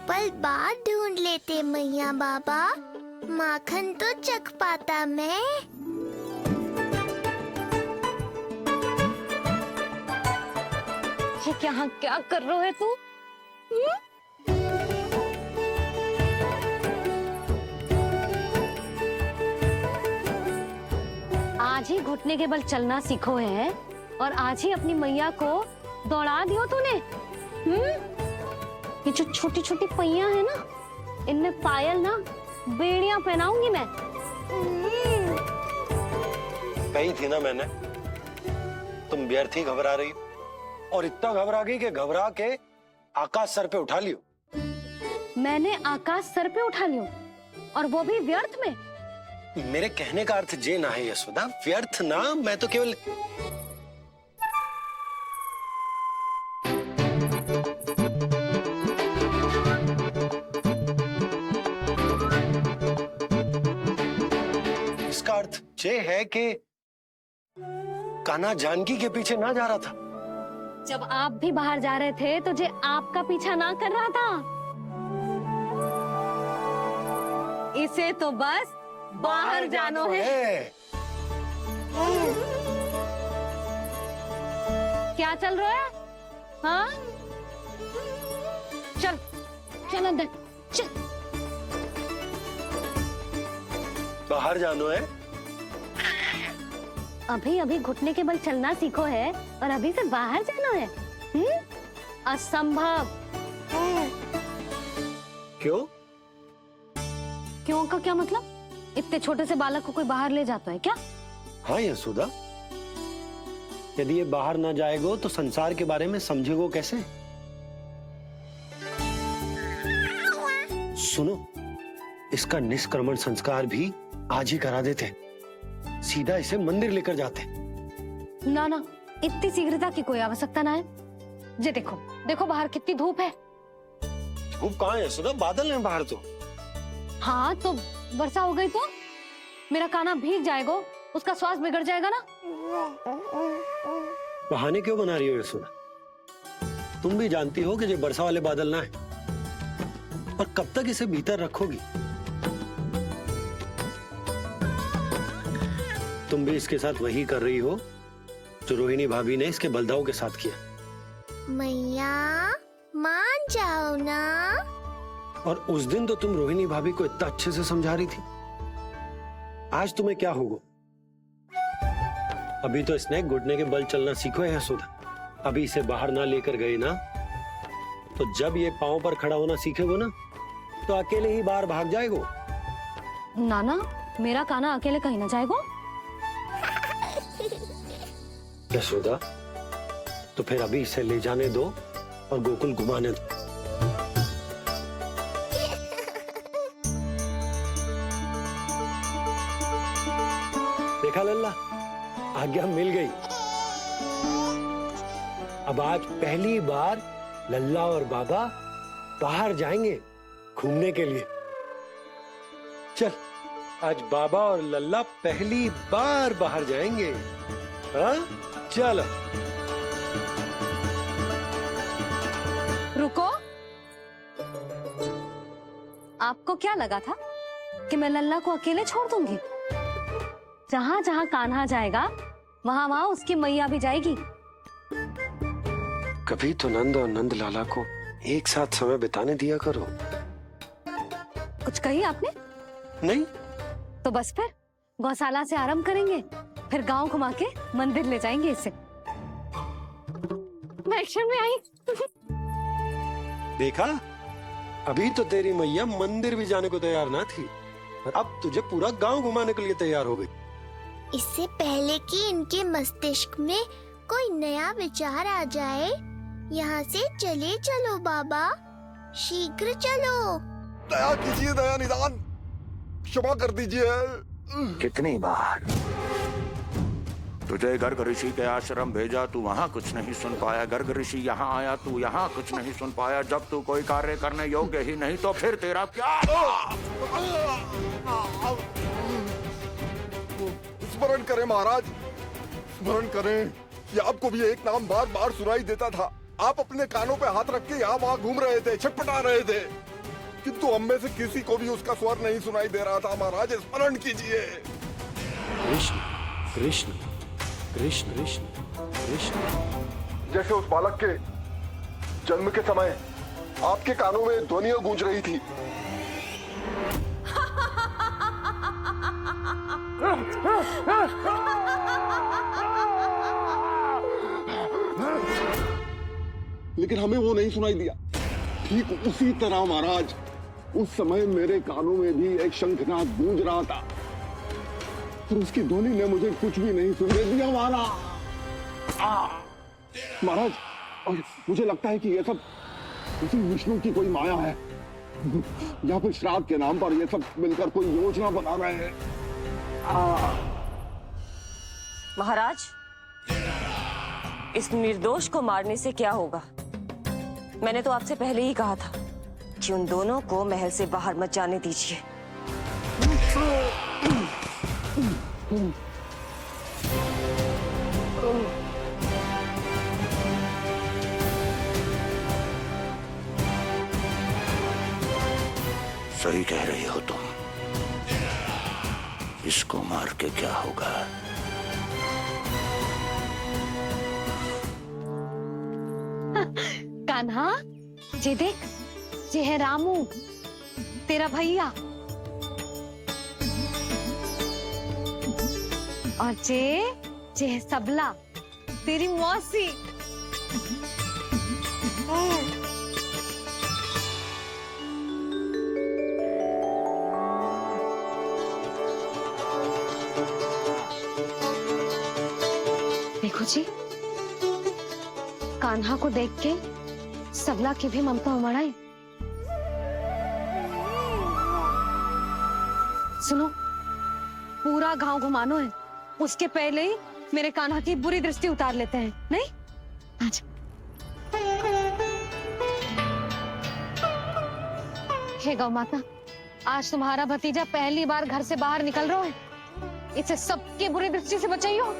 पल बाद ढूंढ लेते मैया बाबा, माखन तो चख पाता मैं। ये क्या कर रहे है तू? आज ही घुटने के बल चलना सीखो है, और आज ही अपनी मैया को दौड़ा दियो तूने। ये जो छोटी छोटी पहियां है ना, इनमें पायल ना बेड़ियां पहनाऊंगी मैं। कही थी ना मैंने, तुम व्यर्थ ही घबरा रही हो, और इतना घबरा गई कि घबरा के आकाश सर पे उठा लियो। मैंने आकाश सर पे उठा लियो, और वो भी व्यर्थ में। मेरे कहने का अर्थ जे ना है यशोदा, व्यर्थ ना, मैं तो केवल इसका अर्थ ये है कि कान्हा जानकी के पीछे ना जा रहा था। जब आप भी बाहर जा रहे थे तो जे आपका पीछा ना कर रहा था। इसे तो बस बाहर जानो है। क्या चल रहा है? हाँ, चल चल अंदर चल। बाहर जानो है? अभी अभी घुटने के बल चलना सीखो है, और अभी से बाहर जाना है? असंभव। क्यों? क्यों का क्या मतलब? इतने छोटे से बालक को कोई बाहर ले जाता है क्या? हाँ यशोदा, यदि ये बाहर ना जाएगो तो संसार के बारे में समझेगो कैसे? सुनो, इसका निष्क्रमण संस्कार भी आज ही करा देते, सीधा इसे मंदिर लेकर जाते। ना ना, इतनी शीघ्रता की कोई आवश्यकता ना है। जे देखो देखो बाहर कितनी धूप है। धूप कहाँ है यशोदा? बादल है बाहर तो। हाँ तो वर्षा हो गई तो मेरा कान्हा भीग जाएगा, उसका स्वास्थ्य बिगड़ जाएगा ना। बहाने क्यों बना रही हो यशोदा? तुम भी जानती हो कि ये वर्षा वाले बादल ना है, और कब तक इसे भीतर रखोगी? तुम भी इसके साथ वही कर रही हो जो रोहिणी भाभी ने इसके बलदाऊ के साथ किया। मैया मान जाओ ना। और उस दिन तो तुम रोहिणी भाभी को इतना अच्छे से समझा रही थी, आज तुम्हें क्या होगा? अभी तो इसने घुटने के बल चलना सीखो है यशोदा। अभी इसे बाहर ना लेकर गए ना, तो जब ये पांव पर खड़ा होना सीखेगो ना, तो अकेले ही बाहर भाग जाएगो। नाना, मेरा कान्हा अकेले कहीं ना जाएगा। यशोदा, तो फिर अभी इसे ले जाने दो और गोकुल घुमाने दो। देखा लल्ला, आज्ञा मिल गई। अब आज पहली बार लल्ला और बाबा बाहर जाएंगे घूमने के लिए। चल, आज बाबा और लल्ला पहली बार बाहर जाएंगे। हाँ, चलो। रुको, आपको क्या लगा था कि मैं लल्ला को अकेले छोड़ दूंगी? जहां जहां कान्हा जाएगा वहां वहां उसकी मैया भी जाएगी। कभी तो नंद और नंद लाला को एक साथ समय बिताने दिया करो। कुछ कही आपने? नहीं। तो बस फिर गौशाला से आरंभ करेंगे, फिर गांव घुमा के मंदिर ले जाएंगे इसे। मैं एक्शन में आई। देखा, अभी तो तेरी मैया मंदिर भी जाने को तैयार ना थी, अब तुझे पूरा गांव घुमाने के लिए तैयार हो गई। इससे पहले कि इनके मस्तिष्क में कोई नया विचार आ जाए, यहाँ से चले चलो बाबा, शीघ्र चलो। दया कीजिए, दया निदान, क्षमा कर दीजिए। कितनी बार तुझे गर्ग ऋषि के आश्रम भेजा, तू वहाँ कुछ नहीं सुन पाया। गर्ग ऋषि यहाँ आया, तू यहाँ कुछ नहीं सुन पाया। जब तू कोई कार्य करने योग्य ही नहीं तो फिर तेरा क्या? स्मरण करें महाराज, स्मरण करें कि आपको भी एक नाम बार बार सुनाई देता था। आप अपने कानों पे हाथ रख के यहाँ वहाँ घूम रहे थे, छटपटा रहे थे, किंतु हम में से किसी को भी उसका स्वर नहीं सुनाई दे रहा था। महाराज स्मरण कीजिए। कृष्ण कृष्ण कृष्ण कृष्ण कृष्ण। जैसे उस बालक के जन्म के समय आपके कानों में ध्वनियां गूंज रही थी। लेकिन हमें वो नहीं सुनाई दिया। ठीक उसी तरह महाराज, उस समय मेरे कानों में भी एक शंखनाद गूंज रहा था, पर उसकी ध्वनि ने मुझे कुछ भी नहीं सुनने दिया महाराज। और मुझे लगता है कि ये सब किसी विष्णु की कोई माया है, या फिर श्राद्ध के नाम पर ये सब मिलकर कोई योजना बना रहे हैं। महाराज, इस निर्दोष को मारने से क्या होगा? मैंने तो आपसे पहले ही कहा था कि उन दोनों को महल से बाहर मत जाने दीजिए। सही कह रही हो तुम। इसको मार के क्या होगा? कान्हा, ये देख, ये है रामू, तेरा भैया। और ये है सबला, तेरी मौसी। देखो जी, कान्हा को देख के सबला की भी ममता उमड़ आई। सुनो, पूरा गांव घुमानो है, उसके पहले ही मेरे कान्हा की बुरी दृष्टि उतार लेते हैं, नहीं? अच्छा। हे गौ माता, आज तुम्हारा भतीजा पहली बार घर से बाहर निकल रहा है, इसे सबकी बुरी दृष्टि से बचाइयो।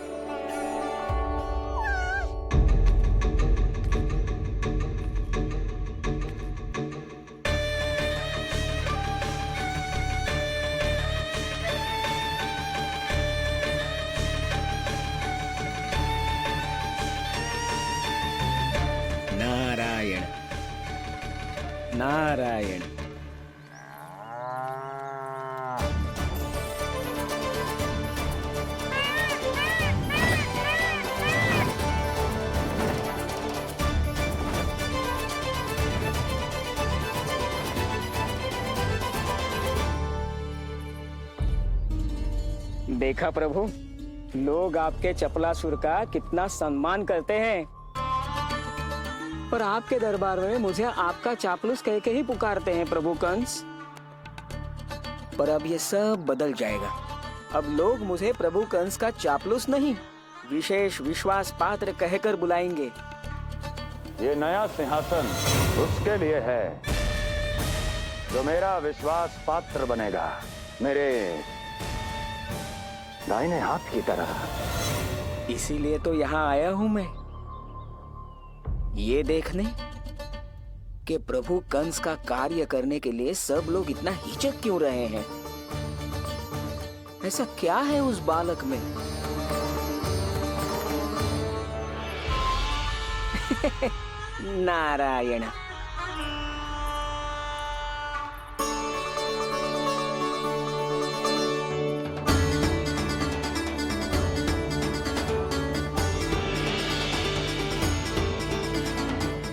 नारायण नारायण। देखा प्रभु, लोग आपके चपलासुर का कितना सम्मान करते हैं, पर आपके दरबार में मुझे आपका चापलूस कह के ही पुकारते हैं प्रभु कंस। पर अब ये सब बदल जाएगा। अब लोग मुझे प्रभु कंस का चापलूस नहीं, विशेष विश्वास पात्र कहकर बुलाएंगे। ये नया सिंहासन उसके लिए है जो मेरा विश्वास पात्र बनेगा, मेरे दाहिने हाथ की तरह। इसीलिए तो यहाँ आया हूँ मैं, ये देखने कि प्रभु कंस का कार्य करने के लिए सब लोग इतना हिचक क्यों रहे हैं? ऐसा क्या है उस बालक में? नारायण।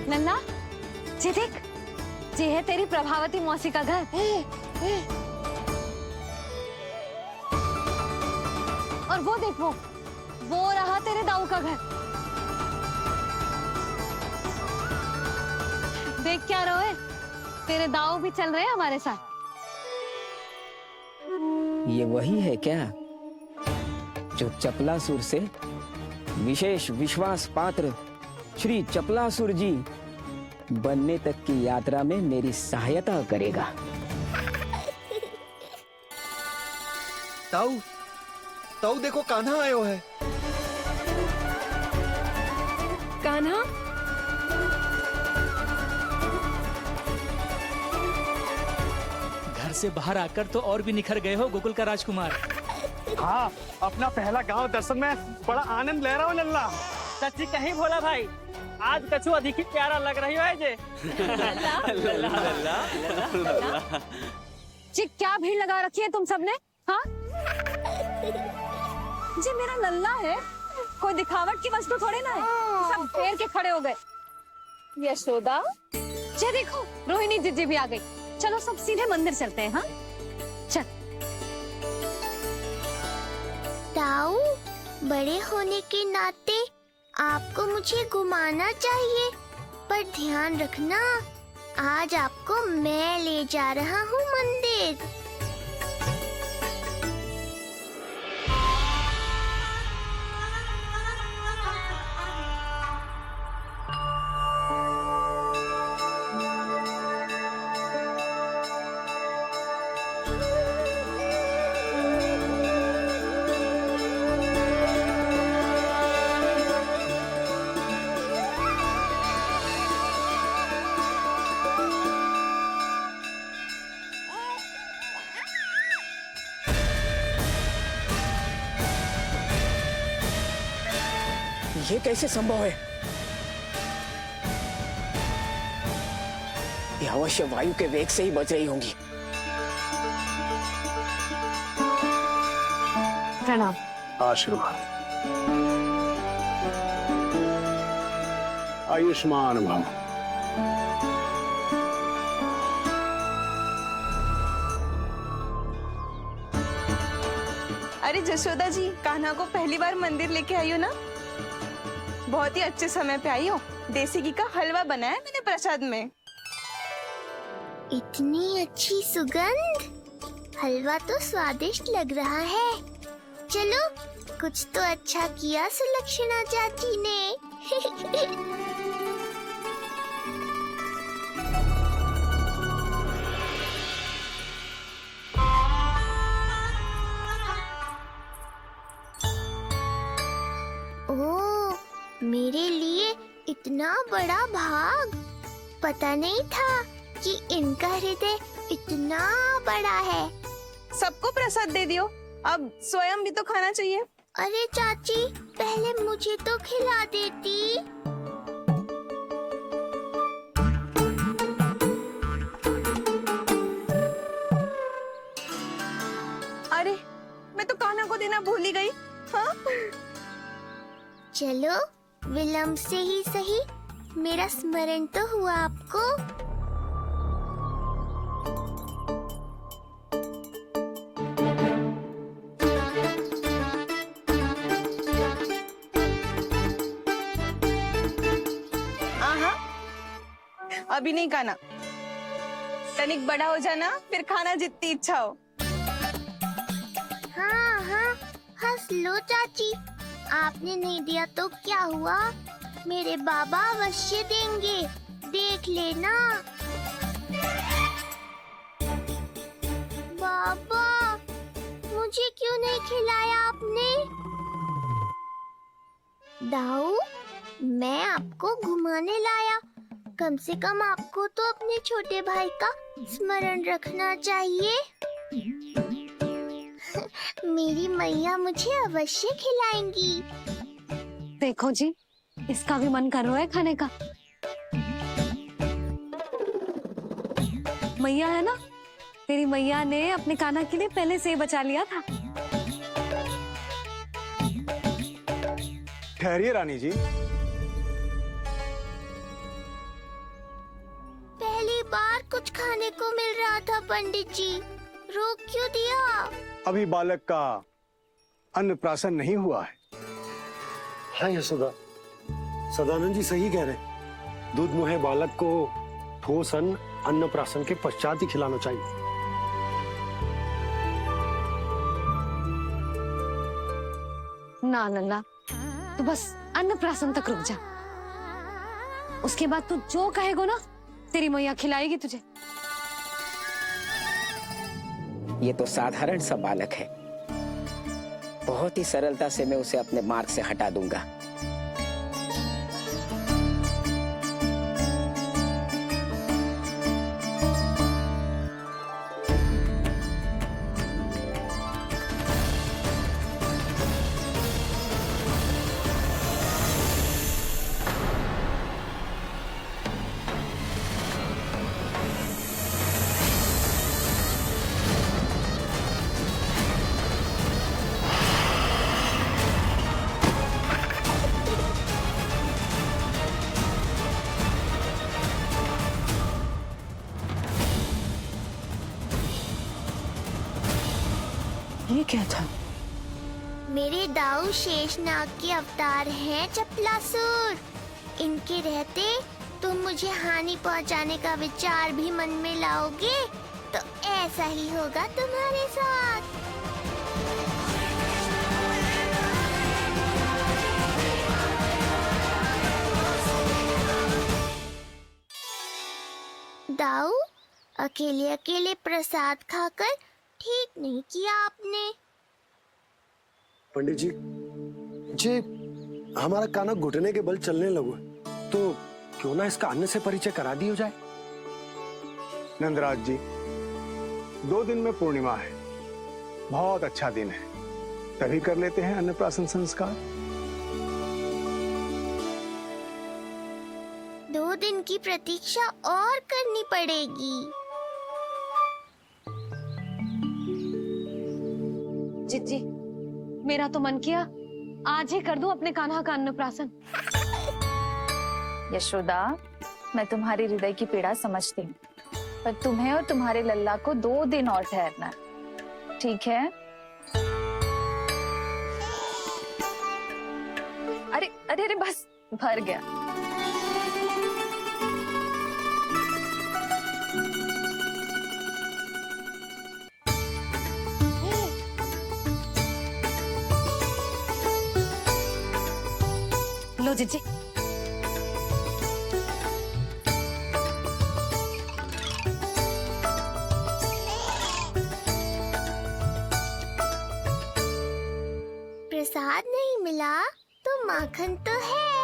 नन्ना, ये देख, ये है तेरी प्रभावती मौसी का घर। और वो देख, वो रहा तेरे दाऊ का घर। देख क्या रोए, तेरे दाऊ भी चल रहे हैं हमारे साथ। ये वही है क्या जो चपलासुर से विशेष विश्वास पात्र श्री चपलासुर जी बनने तक की यात्रा में मेरी सहायता करेगा? ताऊ, ताऊ देखो कान्हा आयो है। कान्हा, घर से बाहर आकर तो और भी निखर गए हो गोकुल का राजकुमार। हाँ, अपना पहला गांव दर्शन में बड़ा आनंद ले रहा हूँ लल्ला। सच्ची कहीं भोला भाई, आज कछु अधिक ही प्यारा लग रही है जे। जी क्या भीड़ लगा रखी है तुम सबने? हाँ जी, मेरा लल्ला है, कोई दिखावट की वस्तु थोड़ी ना है। सब फेर के खड़े हो गए। यशोदा, जी देखो रोहिणी जीजी भी आ गई। चलो सब सीधे मंदिर चलते हैं। हाँ चल। ताऊ, बड़े होने के नाते आपको मुझे घुमाना चाहिए, पर ध्यान रखना आज आपको मैं ले जा रहा हूँ मंदिर। ये कैसे संभव है? ये अवश्य वायु के वेग से ही बच रही होंगी। प्रणाम। आशीर्वाद। आयुष्मान भव। अरे जशोदा जी, कान्हा को पहली बार मंदिर लेके आई हो ना? बहुत ही अच्छे समय पे आई हो। देसी घी का हलवा बनाया मैंने प्रसाद में। इतनी अच्छी सुगंध, हलवा तो स्वादिष्ट लग रहा है। चलो, कुछ तो अच्छा किया सुलक्षणा चाची ने। ओह, मेरे लिए इतना बड़ा भाग। पता नहीं था कि इनका हृदय इतना बड़ा है। सबको प्रसाद दे दियो, अब स्वयं भी तो खाना चाहिए। अरे चाची, पहले मुझे तो खिला देती। अरे, मैं तो कान्हा को देना भूल ही गई। हाँ? चलो, विलंब से ही सही, मेरा स्मरण तो हुआ आपको। अभी नहीं खाना, तनिक बड़ा हो जाना, फिर खाना जितनी इच्छा हो। हाँ हाँ, हंस लो चाची, आपने नहीं दिया तो क्या हुआ, मेरे बाबा अवश्य देंगे, देख लेना। बाबा, मुझे क्यों नहीं खिलाया आपने? दाऊ, मैं आपको घुमाने लाया, कम से कम आपको तो अपने छोटे भाई का स्मरण रखना चाहिए। मेरी मैया मुझे अवश्य खिलाएंगी। देखो जी, इसका भी मन कर रहा है खाने का। मैया है ना, तेरी मैया ने अपने कान्हा के लिए पहले से ही बचा लिया था। ठहरिए रानी जी, पहली बार कुछ खाने को मिल रहा था पंडित जी, रोक क्यों दिया? अभी बालक का अन्नप्राशन नहीं हुआ है। हाँ यशोदा, सदानंद जी सही कह रहे। दूध मुहे बालक को ठोस अन्नप्राशन के पश्चात ही खिलाना चाहिए। ना नन्ना, तू बस अन्नप्राशन तक रुक जा। उसके बाद तू जो कहेगो ना, तेरी मैया खिलाएगी तुझे। ये तो साधारण सा बालक है, बहुत ही सरलता से मैं उसे अपने मार्ग से हटा दूंगा। ये क्या था? मेरे दाऊ शेषनाग के अवतार हैं चपलासुर। इनके रहते तुम मुझे हानि पहुंचाने का विचार भी मन में लाओगे तो ऐसा ही होगा तुम्हारे साथ। दाऊ, अकेले अकेले प्रसाद खाकर ठीक नहीं किया आपने। पंडित जी, जे हमारा कान्हा घुटने के बल चलने लगो तो क्यों ना इसका अन्न से परिचय करा दिया जाए। नंदराज जी, 2 दिन में पूर्णिमा है, बहुत अच्छा दिन है, तभी कर लेते हैं अन्नप्राशन संस्कार। 2 दिन की प्रतीक्षा और करनी पड़ेगी। जिज्जी, मेरा तो मन किया आज ही कर दूं अपने कान्हा का अन्नप्राशन। यशोदा, मैं तुम्हारी हृदय की पीड़ा समझती हूँ, पर तुम्हें और तुम्हारे लल्ला को 2 दिन और ठहरना है, ठीक है? अरे अरे अरे, बस भर गया। लो जिज्जी। प्रसाद नहीं मिला तो माखन तो है।